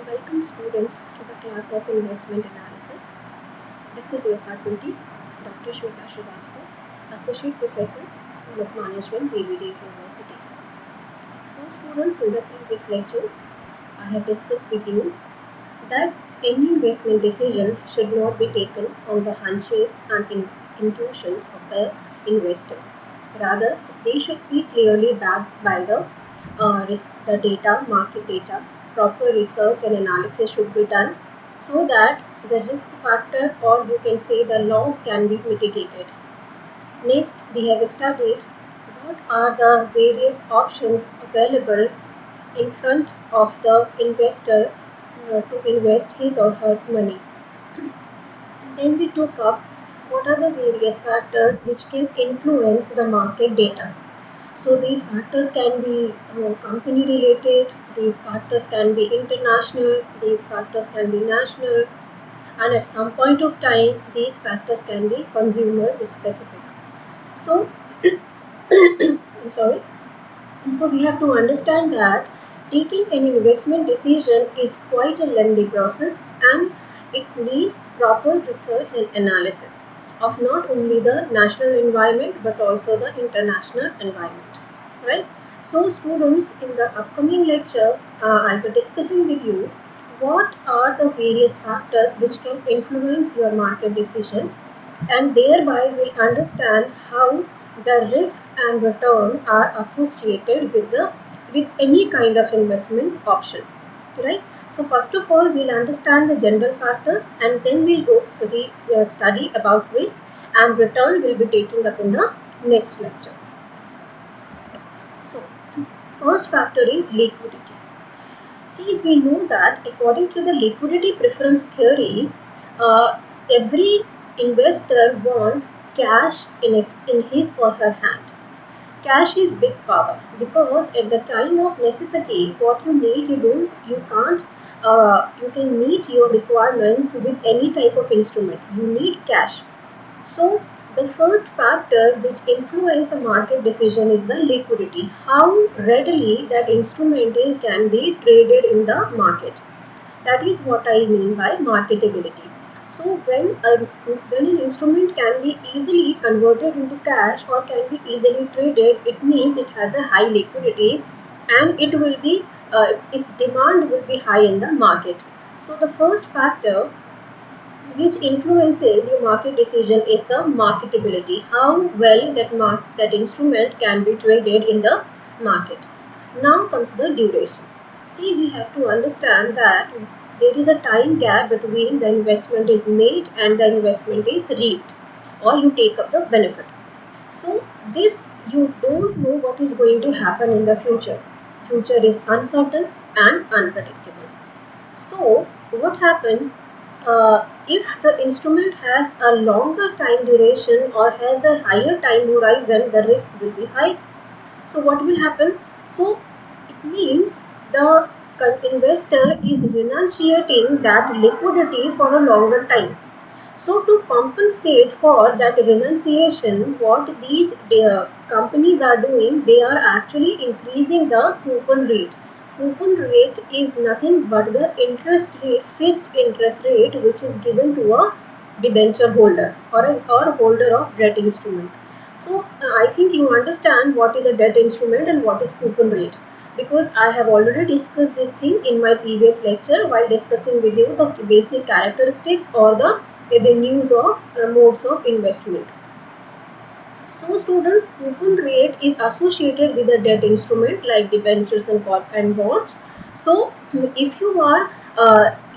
Welcome students to the class of investment analysis. This is your faculty, Dr. Shweta Srivastava, Associate Professor, School of Management, BBD University. So students, in the previous lectures, I have discussed with you that any investment decision should not be taken on the hunches and intuitions of the investor. Rather, they should be clearly backed by the data, market data. Proper research and analysis should be done so that the risk factor, or you can say the loss, can be mitigated. Next, we have studied what are the various options available in front of the investor to invest his or her money. Then we took up what are the various factors which can influence the market data. So these factors can be company related, these factors can be international, these factors can be national, and at some point of time these factors can be consumer specific. So I'm sorry. So we have to understand that taking an investment decision is quite a lengthy process, and it needs proper research and analysis of not only the national environment but also the international environment. Right? So students, in the upcoming lecture, I'll be discussing with you what are the various factors which can influence your market decision, and thereby will understand how the risk and return are associated with any kind of investment option, right? So first of all, we'll understand the general factors, and then we'll go to the study about risk and return will be taking up in the next lecture. So first factor is liquidity. See, we know that according to the liquidity preference theory, every investor wants cash in his or her hand. Cash is big power because at the time of necessity, what you need, you can't, you can meet your requirements with any type of instrument. You need cash. So the first factor which influences a market decision is the liquidity. How readily that instrument can be traded in the market. That is what I mean by marketability. So when an instrument can be easily converted into cash or can be easily traded, it means it has a high liquidity, and its demand will be high in the market. So the first factor which influences your market decision is the marketability, how well that instrument can be traded in the market. Now comes the duration. See, we have to understand that there is a time gap between the investment is made and the investment is reaped, or you take up the benefit. So this, you don't know what is going to happen in the future. Future is uncertain and unpredictable. So what happens if the instrument has a longer time duration or has a higher time horizon, the risk will be high. So what will happen? So it means the investor is renunciating that liquidity for a longer time. So to compensate for that renunciation, what these companies are doing, they are actually increasing the coupon rate. Coupon rate is nothing but the interest rate, fixed interest rate, which is given to a debenture holder or holder of debt instrument. So I think you understand what is a debt instrument and what is coupon rate, because I have already discussed this thing in my previous lecture while discussing with you the basic characteristics or the avenues of modes of investment. So students, coupon rate is associated with a debt instrument like debentures and bonds. So if you are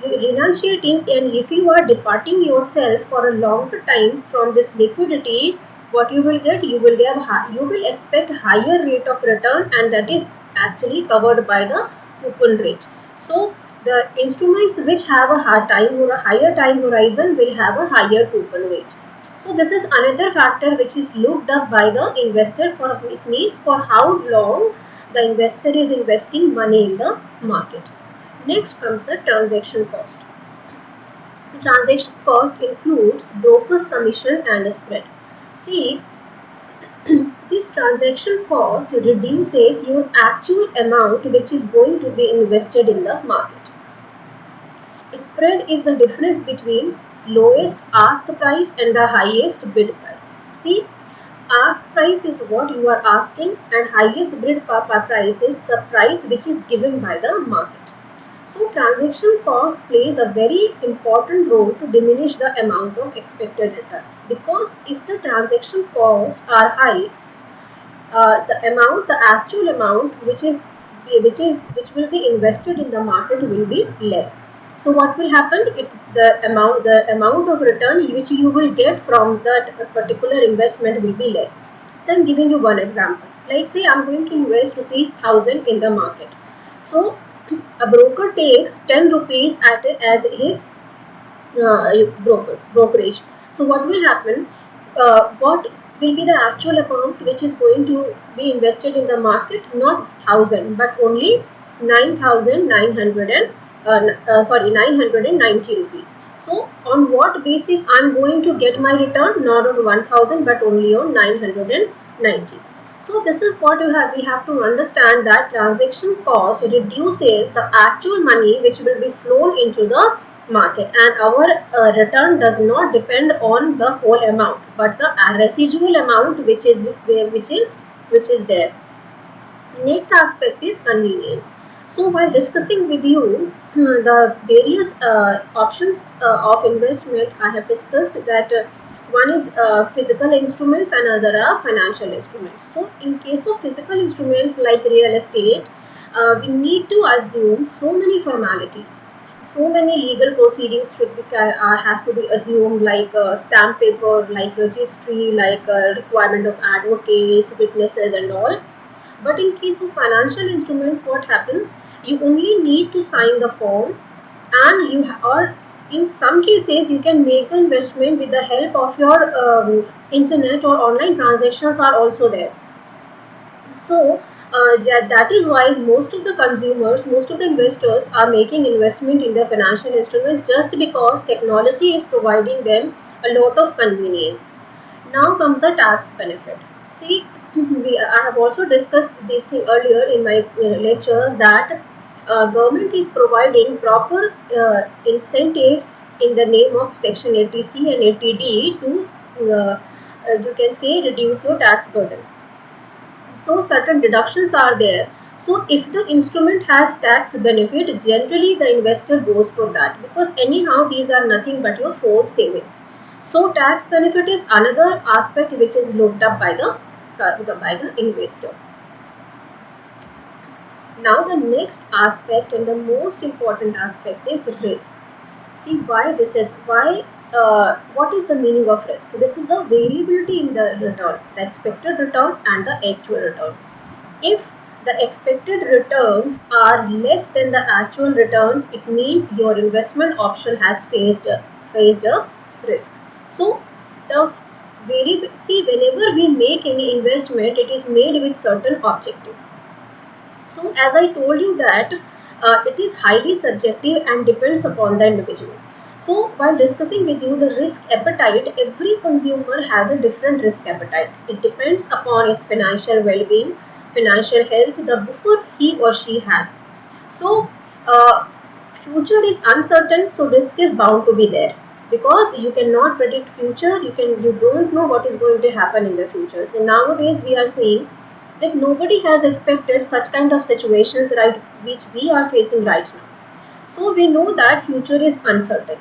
renunciating and if you are departing yourself for a longer time from this liquidity, what you will get? You will expect higher rate of return, and that is actually covered by the coupon rate. So the instruments which have a higher time horizon will have a higher coupon rate. So this is another factor which is looked up by the investor for, it means for how long the investor is investing money in the market. Next comes the transaction cost. The transaction cost includes broker's commission and spread. See, this transaction cost reduces your actual amount which is going to be invested in the market. Spread is the difference between lowest ask price and the highest bid price. See, ask price is what you are asking, and highest bid price is the price which is given by the market. So transaction cost plays a very important role to diminish the amount of expected return, because if the transaction costs are high, the actual amount which will be invested in the market will be less. So what will happen? The amount of return which you will get from that particular investment will be less. So I'm giving you one example. Like say I'm going to invest rupees 1000 in the market. So a broker takes 10 rupees as his brokerage. So what will happen? What will be the actual amount which is going to be invested in the market? Not 1000, but only 9900 and 990 rupees. So on what basis I am going to get my return? Not on 1000, but only on 990. So this is what we have to understand, that transaction cost reduces the actual money which will be flown into the market, and our return does not depend on the whole amount, but the residual amount which is there. Next aspect is convenience. So while discussing with you the various options of investment, I have discussed that one is physical instruments and other are financial instruments. So in case of physical instruments like real estate, we need to assume so many formalities. So many legal proceedings have to be assumed, like stamp paper, like registry, like requirement of advocates, witnesses, and all. But in case of financial instrument, what happens? You only need to sign the form, and or in some cases you can make the investment with the help of your internet, or online transactions are also there. So that is why most of the consumers, most of the investors are making investment in the financial instruments, just because technology is providing them a lot of convenience. Now comes the tax benefit. See, I have also discussed this thing earlier in my lectures, that government is providing proper incentives in the name of Section 80C and 80D to, you can say, reduce your tax burden. So certain deductions are there. So if the instrument has tax benefit, generally the investor goes for that, because anyhow these are nothing but your forced savings. So tax benefit is another aspect which is looked up by the investor. Now the next aspect and the most important aspect is risk. See why this is why. What is the meaning of risk? This is the variability in the return, the expected return and the actual return. If the expected returns are less than the actual returns, it means your investment option has faced a risk. So the whenever we make any investment, it is made with certain objective. So as I told you that it is highly subjective and depends upon the individual. So while discussing with you the risk appetite, every consumer has a different risk appetite. It depends upon its financial well-being, financial health, the buffer he or she has. So future is uncertain, so risk is bound to be there, because you cannot predict future. You don't know what is going to happen in the future. So nowadays we are seeing that nobody has expected such kind of situations, right, which we are facing right now. So we know that future is uncertain.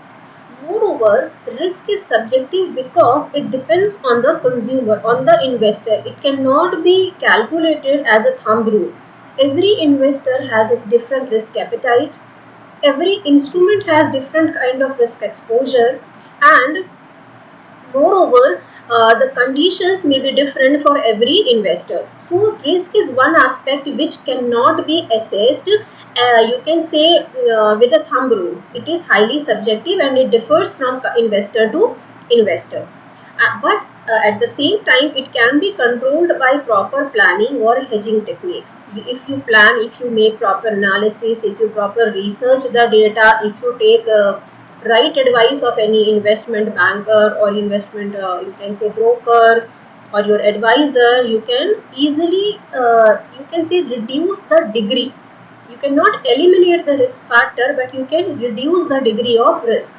Moreover, risk is subjective because it depends on the consumer, on the investor. It cannot be calculated as a thumb rule. Every investor has its different risk appetite. Every instrument has different kind of risk exposure, and moreover, the conditions may be different for every investor. So, risk is one aspect which cannot be assessed. You can say with a thumb rule. It is highly subjective and it differs from investor to investor. But at the same time, it can be controlled by proper planning or hedging techniques. If you plan, if you make proper analysis, if you proper research the data, if you take right advice of any investment banker or investment, you can say, broker or your advisor, you can easily, you can say, reduce the degree. You cannot eliminate the risk factor, but you can reduce the degree of risk.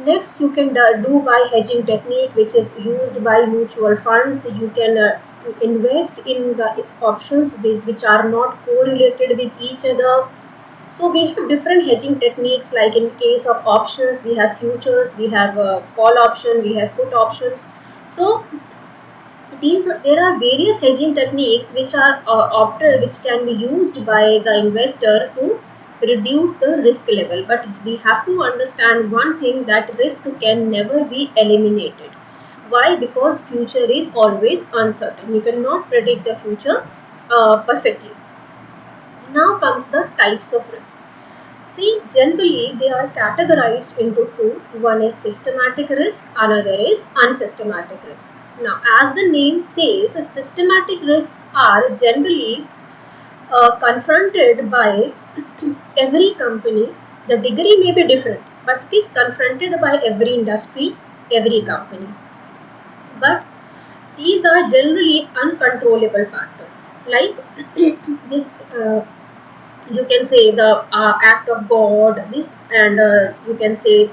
Next, you can do by hedging technique, which is used by mutual funds. You can invest in the options which are not correlated with each other. So we have different hedging techniques. Like in case of options, we have futures, we have call option, we have put options. So these there are various hedging techniques which are which can be used by the investor to reduce the risk level, but we have to understand one thing, that risk can never be eliminated. Why? Because future is always uncertain. You cannot predict the future perfectly. Now comes the types of risk. See, generally they are categorized into two. One is systematic risk, another is unsystematic risk. Now, as the name says, systematic risks are generally confronted by every company. The degree may be different, but it is confronted by every industry, every company. But these are generally uncontrollable factors, like this. You can say the act of god, this, and you can say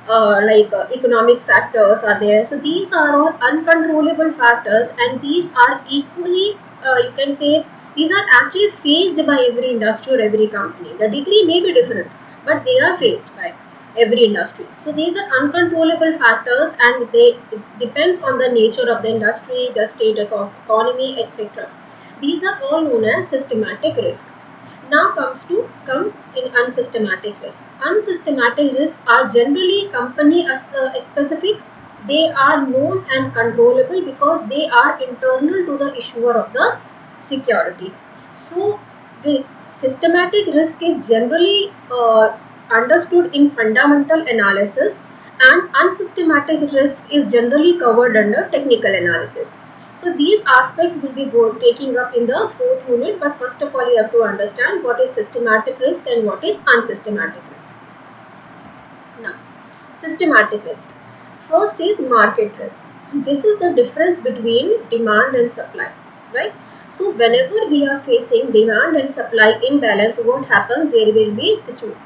economic factors are there. So these are all uncontrollable factors, and these are equally you can say these are actually faced by every industry or every company. The degree may be different, but they are faced by every industry. So these are uncontrollable factors, and they it depends on the nature of the industry, the state of economy, etc. These are all known as systematic risk. Now come in unsystematic risk. Unsystematic risks are generally company specific. They are known and controllable because they are internal to the issuer of the security. So the systematic risk is generally understood in fundamental analysis, and unsystematic risk is generally covered under technical analysis. So these aspects will be taking up in the fourth unit, but first of all you have to understand what is systematic risk and what is unsystematic risk. Now, systematic risk. First is market risk. This is the difference between demand and supply, right? So whenever we are facing demand and supply imbalance, what happens? There will be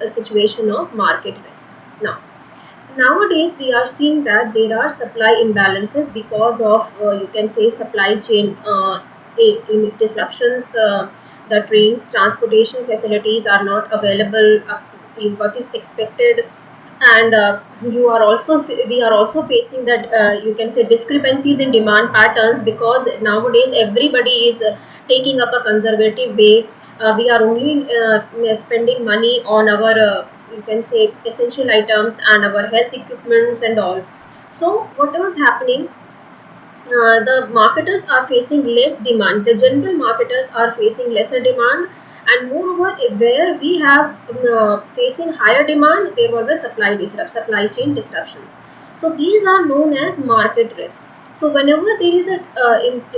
a situation of market risk. Now, nowadays we are seeing that there are supply imbalances because of you can say supply chain disruptions. The trains transportation facilities are not available to what is expected, and you are also we are also facing that you can say discrepancies in demand patterns, because nowadays everybody is taking up a conservative way. We are only spending money on our you can say essential items and our health equipments and all. So what was happening, the marketers are facing less demand. The general marketers are facing lesser demand, and moreover, where we have facing higher demand, there were the supply chain disruptions. So these are known as market risk. So whenever there is a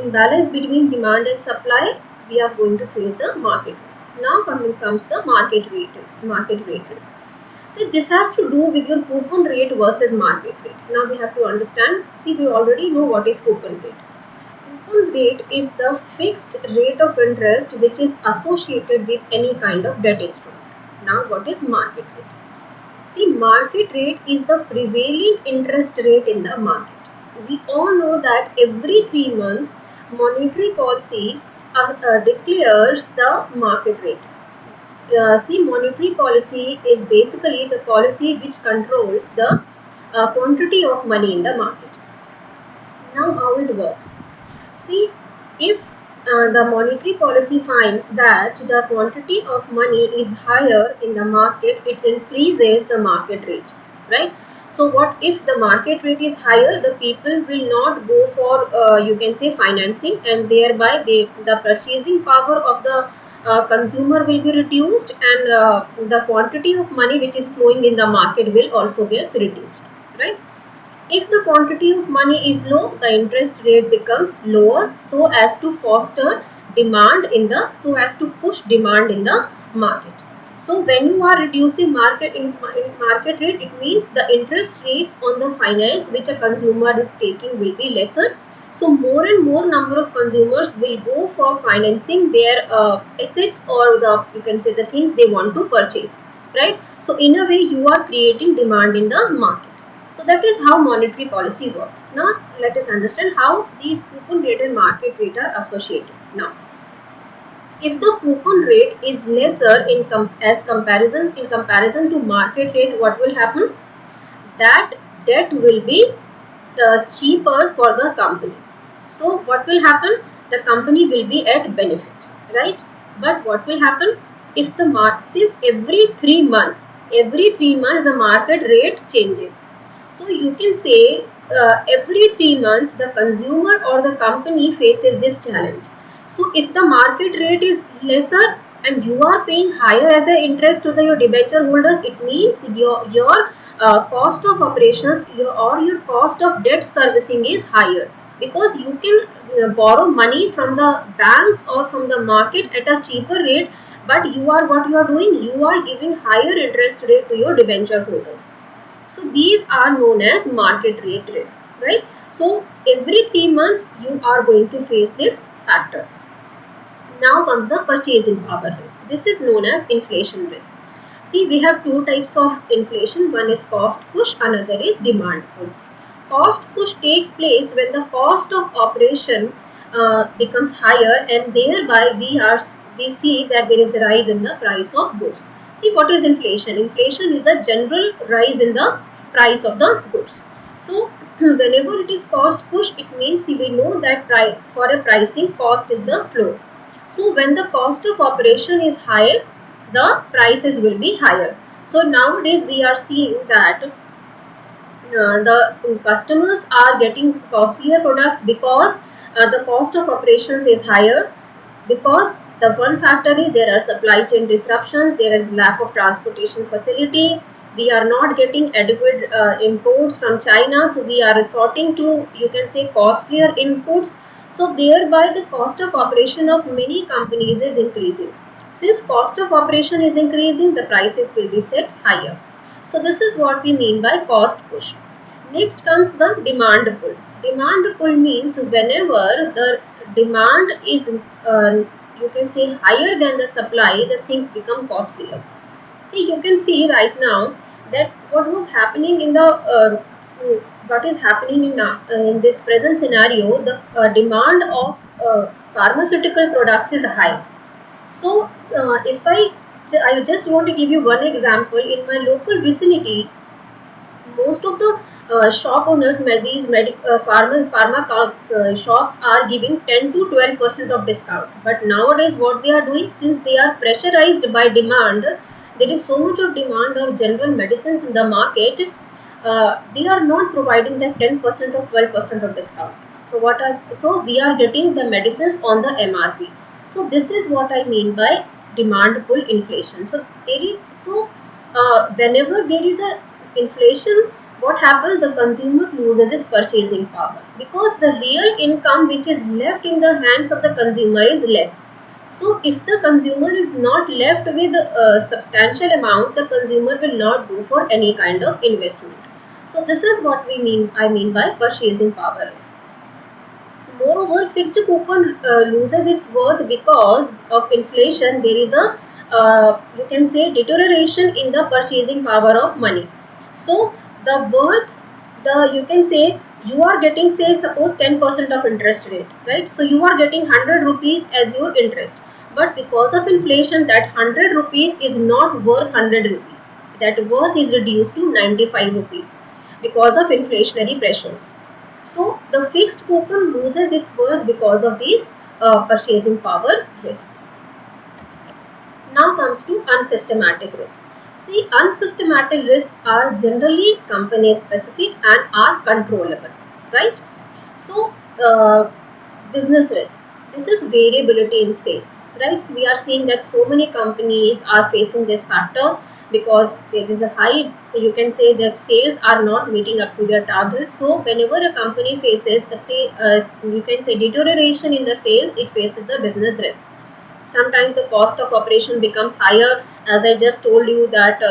imbalance between demand and supply, we are going to face the market risk. Now coming comes the market rate risk. See, this has to do with your coupon rate versus market rate. Now we have to understand. See, we already know what is coupon rate. Coupon rate is the fixed rate of interest which is associated with any kind of debt instrument. Now, what is market rate? See, market rate is the prevailing interest rate in the market. We all know that every 3 months, monetary policy declares the market rate. See, monetary policy is basically the policy which controls the quantity of money in the market. Now, how it works? See, if the monetary policy finds that the quantity of money is higher in the market, it increases the market rate, right? So, what if the market rate is higher? The people will not go for you can say financing, and thereby the purchasing power of the consumer will be reduced, and the quantity of money which is flowing in the market will also get reduced, right? If the quantity of money is low, the interest rate becomes lower, so as to foster demand so as to push demand in the market. So when you are reducing in market rate, it means the interest rates on the finance which a consumer is taking will be lesser. So more and more number of consumers will go for financing their assets, or the, you can say, the things they want to purchase, right? So in a way you are creating demand in the market. So that is how monetary policy works. Now let us understand how these coupon rate and market rate are associated. Now, if the coupon rate is lesser in comparison to market rate, what will happen? That debt will be cheaper for the company. So what will happen? The company will be at benefit, right? But what will happen if the since every 3 months the market rate changes. So you can say every 3 months the consumer or the company faces this challenge. So if the market rate is lesser and you are paying higher as an interest to your debenture holders, it means your cost of operations, your cost of debt servicing is higher, because you can borrow money from the banks or from the market at a cheaper rate, but what you are doing, you are giving higher interest rate to your debenture holders. So these are known as market rate risk, right? So every 3 months you are going to face this factor. Now comes the purchasing power risk. This is known as inflation risk. See, we have two types of inflation. One is cost push, another is demand pull. Cost push takes place when the cost of operation becomes higher, and thereby we see that there is a rise in the price of goods. See, what is inflation? Inflation is the general rise in the price of the goods. So whenever it is cost push, it means we know that for a pricing, cost is the flow. So when the cost of operation is high, the prices will be higher. So nowadays we are seeing that the customers are getting costlier products because the cost of operations is higher, because the one factor is there are supply chain disruptions, there is lack of transportation facility, we are not getting adequate imports from China, so we are resorting to, you can say, costlier inputs. So thereby the cost of operation of many companies is increasing. Since cost of operation is increasing, the prices will be set higher. So this is what we mean by cost push. Next comes the demand pull. Demand pull means whenever the demand is, you can say, higher than the supply, the things become costlier. See, you can see right now that what is happening in this present scenario, the demand of pharmaceutical products is high. So, if I just want to give you one example. In my local vicinity, most of the shop owners, shops are giving 10 to 12% of discount. But nowadays, what they are doing, since they are pressurized by demand, there is so much of demand of general medicines in the market. They are not providing that 10% or 12% of discount. So we are getting the medicines on the MRP. So this is what I mean by demand pull inflation. So whenever there is a inflation, what happens? The consumer loses its purchasing power, because the real income which is left in the hands of the consumer is less. So if the consumer is not left with a substantial amount, the consumer will not go for any kind of investment. So this is what I mean by purchasing power risk. Moreover, fixed coupon loses its worth because of inflation. There is a, you can say, deterioration in the purchasing power of money. So the worth, the, you can say, you are getting, say, suppose 10% of interest rate, right? So you are getting 100 rupees as your interest, but because of inflation, that 100 rupees is not worth 100 rupees. That worth is reduced to 95 rupees because of inflationary pressures. So the fixed coupon loses its worth because of these purchasing power risk. Now comes to unsystematic risk. See, unsystematic risks are generally company specific and are controllable, right? So, business risk. This is variability in sales, right? So we are seeing that so many companies are facing this factor because there is a high, you can say, that sales are not meeting up to their target. So whenever a company faces you can say, deterioration in the sales, it faces the business risk. Sometimes the cost of operation becomes higher, as I just told you that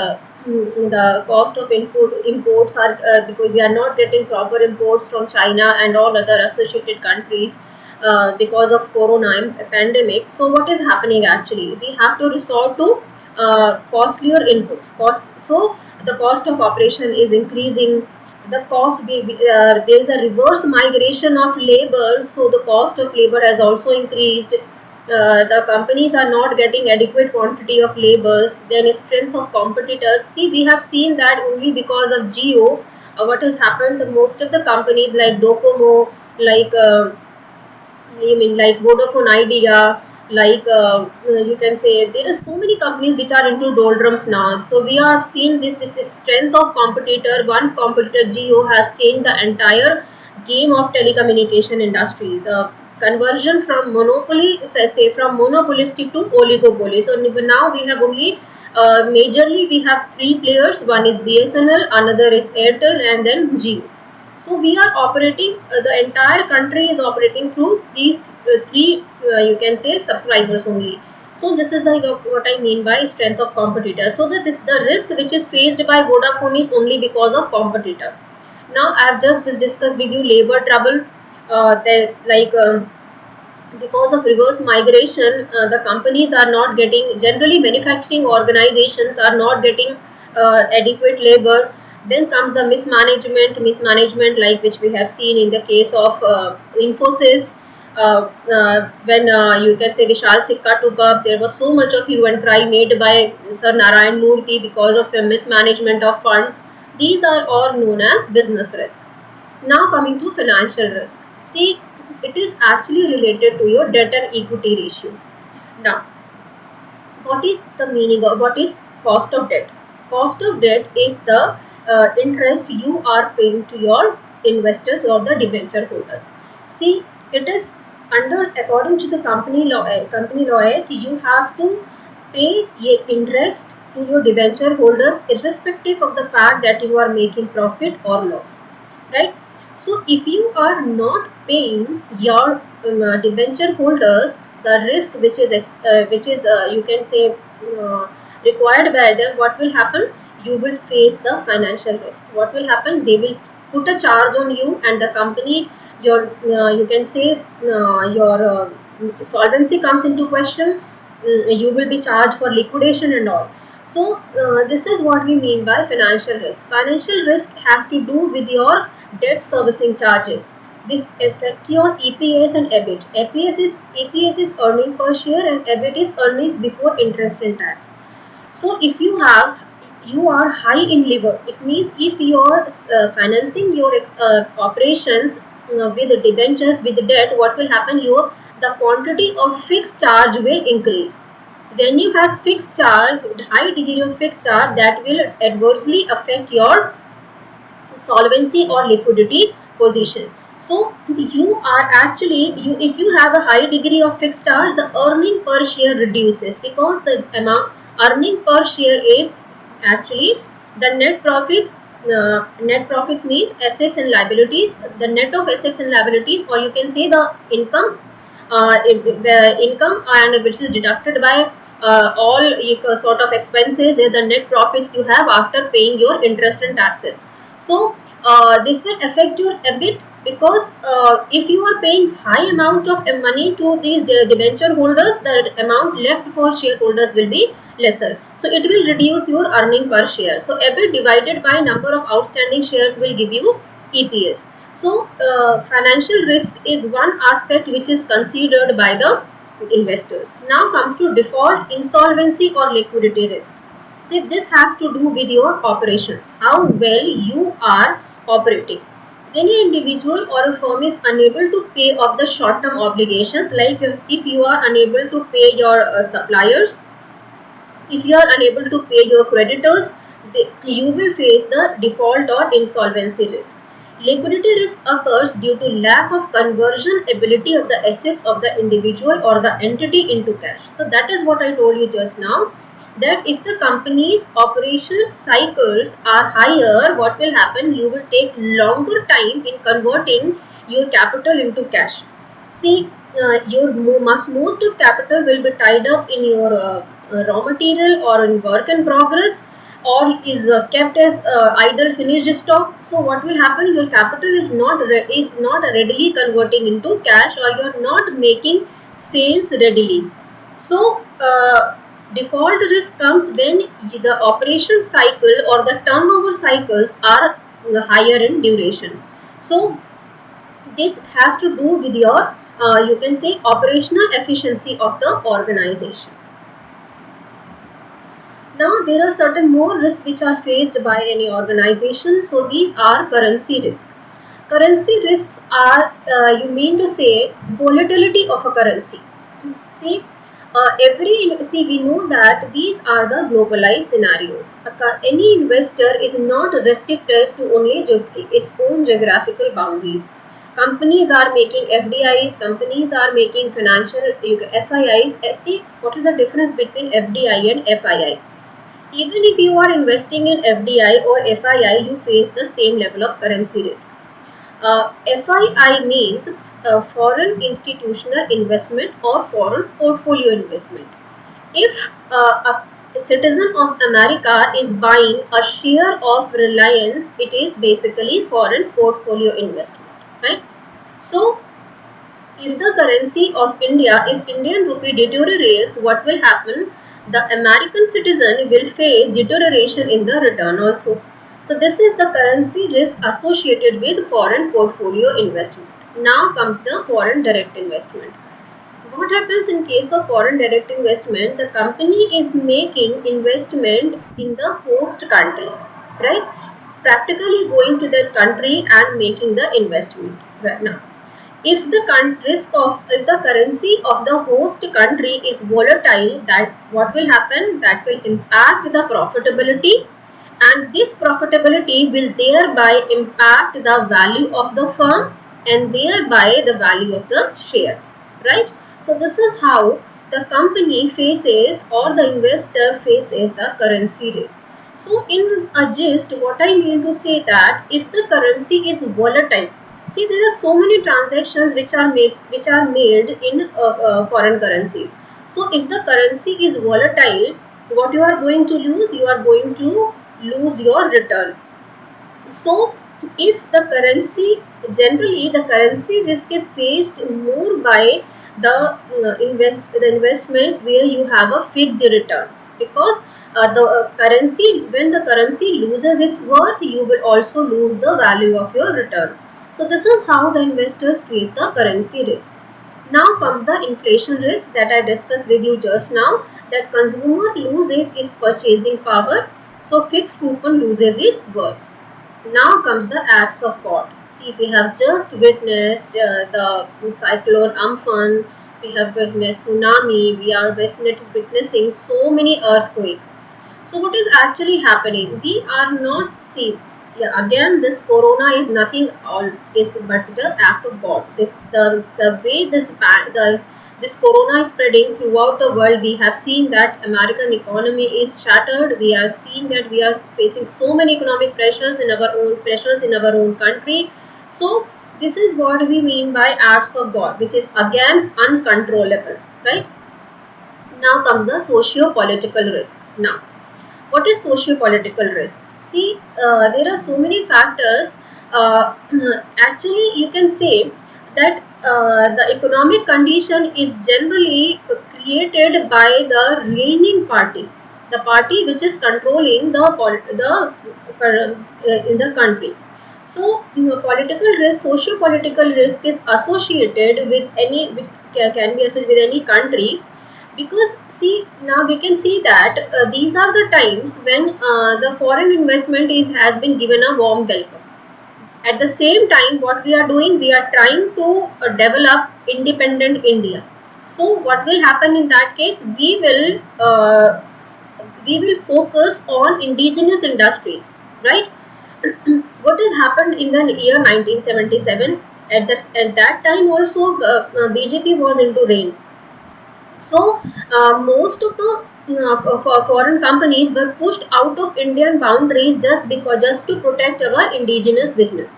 the cost of imports are because we are not getting proper imports from China and all other associated countries because of pandemic. So what is happening actually? We have to resort to costlier inputs. So the cost of operation is increasing. There is a reverse migration of labor, so the cost of labor has also increased. The companies are not getting adequate quantity of labors. Then strength of competitors. See, we have seen that only because of Geo. What has happened? Most of the companies like Docomo, like you mean like Vodafone Idea, like you can say there are so many companies which are into doldrums now. So we are seeing this strength of competitor. One competitor Geo has changed the entire game of telecommunication industry. The conversion from monopoly, say from monopolistic to oligopoly. So now we have only majorly we have three players. One is BSNL, another is Airtel, and then Jio. So we are operating, the entire country is operating through these three, you can say, subscribers only. So this is what I mean by strength of competitor. So that the risk which is faced by Vodafone is only because of competitor. Now I have just discussed with you labor trouble. That like because of reverse migration, the companies are not getting, generally manufacturing organizations are not getting adequate labor. Then comes the mismanagement like which we have seen in the case of Infosys. When you can say Vishal Sikka took up, there was so much of hue and cry made by Sir Narayan Murthy because of the mismanagement of funds. These are all known as business risk. Now coming to financial risk. See, it is actually related to your debt and equity ratio. Now, what is the meaning of what is cost of debt? Cost of debt is the interest you are paying to your investors or the debenture holders. See, it is under according to the company law act, you have to pay interest to your debenture holders irrespective of the fact that you are making profit or loss, right? So if you are not paying your debenture holders the risk which is you can say required by them, what will happen? You will face the financial risk. What will happen? They will put a charge on you, and the company, your you can say your solvency comes into question. You will be charged for liquidation and all. So this is what we mean by financial risk. Financial risk has to do with your debt servicing charges. This affect your EPS and EBIT. EPS is earning per share, and EBIT is earnings before interest and tax. So if you are high in liver, it means if you are financing your operations with debentures with debt, what will happen? Your the quantity of fixed charge will increase. When you have fixed charge, high degree of fixed charge, that will adversely affect your solvency or liquidity position. So you are actually, you if you have a high degree of fixed charge, the earning per share reduces because the amount earning per share is actually the net profits. Net profits means assets and liabilities, the net of assets and liabilities, or you can say the income, the income and which is deducted by all sort of expenses, the net profits you have after paying your interest and taxes. So this will affect your EBIT because if you are paying high amount of money to these debenture holders, the amount left for shareholders will be lesser. So it will reduce your earning per share. So EBIT divided by number of outstanding shares will give you EPS. So financial risk is one aspect which is considered by the investors. Now comes to default, insolvency or liquidity risk. See, this has to do with your operations, how well you are operating. When an individual or a firm is unable to pay off the short-term obligations, like if you are unable to pay your suppliers, if you are unable to pay your creditors, you will face the default or insolvency risk. Liquidity risk occurs due to lack of conversion ability of the assets of the individual or the entity into cash. So that is what I told you just now, that if the company's operation cycles are higher, what will happen? You will take longer time in converting your capital into cash. See, your most of capital will be tied up in your raw material or in work in progress. or is kept as idle finished stock, so what will happen, your capital is not readily converting into cash, or you are not making sales readily. So default risk comes when the operation cycle or the turnover cycles are higher in duration. So this has to do with your you can say operational efficiency of the organization. Now there are certain more risks which are faced by any organization. So these are currency risks. Currency risks are, you mean to say, volatility of a currency. See, we know that these are the globalized scenarios. Any investor is not restricted to only its own geographical boundaries. Companies are making FDIs, companies are making financial FIIs. See, what is the difference between FDI and FII? Even if you are investing in FDI or FII, you face the same level of currency risk. FII means foreign institutional investment or foreign portfolio investment. If a citizen of America is buying a share of Reliance, it is basically foreign portfolio investment, right? So, if the currency of India, if Indian rupee deteriorates, what will happen? The American citizen will face deterioration in the return also. So this is the currency risk associated with foreign portfolio investment. Now comes the foreign direct investment. What happens in case of foreign direct investment? The company is making investment in the host country, right? Practically going to that country and making the investment right now. If the risk of if the currency of the host country is volatile, that what will happen? That will impact the profitability, and this profitability will thereby impact the value of the firm and thereby the value of the share, right? So this is how the company faces or the investor faces the currency risk. So in a gist, what I mean to say that if the currency is volatile, see there are so many transactions which are made in foreign currencies. So if the currency is volatile, what you are going to lose? You are going to lose your return. So if the currency, generally the currency risk is faced more by the investments where you have a fixed return, because the currency, when the currency loses its worth, you will also lose the value of your return. So this is how the investors face the currency risk. Now comes the inflation risk that I discussed with you just now, that consumer loses its purchasing power, so fixed coupon loses its worth. Now comes the acts of God. See, we have just witnessed the cyclone Amphan, we have witnessed tsunami, we are witnessing so many earthquakes. So what is actually happening? We are not see. Yeah, again, this corona is nothing all is but the act of God. The way this corona is spreading throughout the world. We have seen that American economy is shattered. We are seeing that we are facing so many economic pressures in our own country. So this is what we mean by acts of God, which is again uncontrollable, right? Now comes the socio-political risk. Now, what is socio-political risk? See, there are so many factors. Actually, you can say that the economic condition is generally created by the reigning party, the party which is controlling in the country. So, political risk, socio-political risk is associated with can be associated with any country, because see, now we can see that these are the times when the foreign investment is has been given a warm welcome. At the same time, what we are doing, we are trying to develop independent India. So what will happen in that case? We will focus on indigenous industries, right? What has happened in the year 1977? At that time also, BJP was into reign. So most of the foreign companies were pushed out of Indian boundaries just to protect our indigenous business,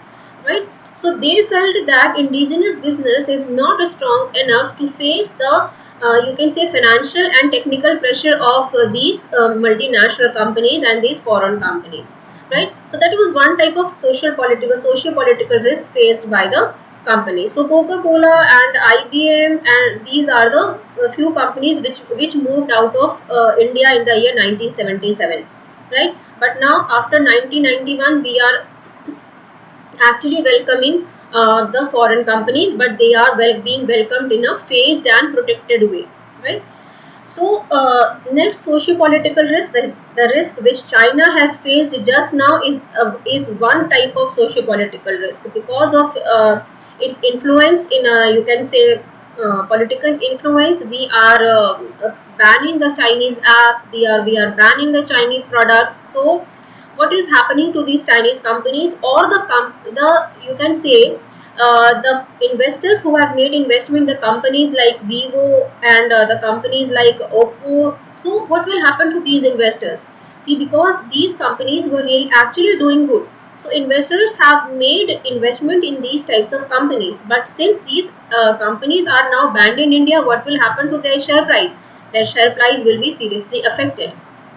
right? So they felt that indigenous business is not strong enough to face the you can say financial and technical pressure of these multinational companies and these foreign companies, right? So that was one type of socio political risk faced by the company. So Coca Cola and IBM, and these are the few companies which moved out of India in the year 1977, right? But now after 1991 we are actually welcoming the foreign companies, but they are being welcomed in a phased and protected way, right? So next socio-political risk, the risk which China has faced just now is one type of socio-political risk because of its influence in you can say political influence. We are banning the Chinese apps. We are banning the Chinese products. So what is happening to these Chinese companies, or the you can say the investors who have made investment, the companies like Vivo and the companies like Oppo. So what will happen to these investors? See, because these companies were really actually doing good, so investors have made investment in these types of companies. But since these companies are now banned in India, what will happen to their share price? Their share price will be seriously affected.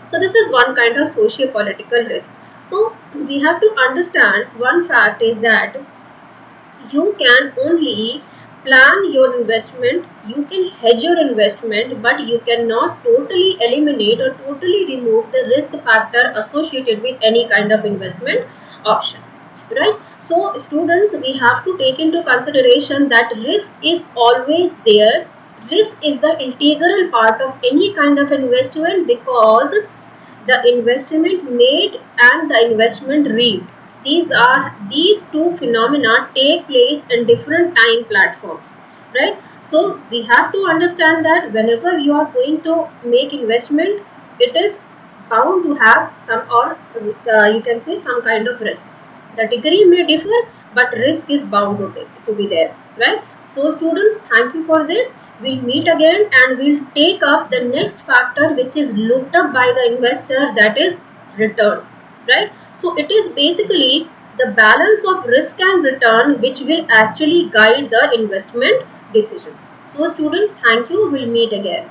So this is one kind of socio-political risk. So we have to understand one fact is that you can only plan your investment, you can hedge your investment, but you cannot totally eliminate or totally remove the risk factor associated with any kind of investment option, right? So students, we have to take into consideration that risk is always there. Risk is the integral part of any kind of investment, because the investment made and the investment reaped, these two phenomena take place in different time platforms, right? So we have to understand that whenever you are going to make investment, it is bound to have some, or you can say some kind of risk. The degree may differ, but risk is bound to be there, right? So students, thank you for this. We'll meet again and we'll take up the next factor which is looked up by the investor, that is return, right? So it is basically the balance of risk and return which will actually guide the investment decision. So students, thank you. We'll meet again.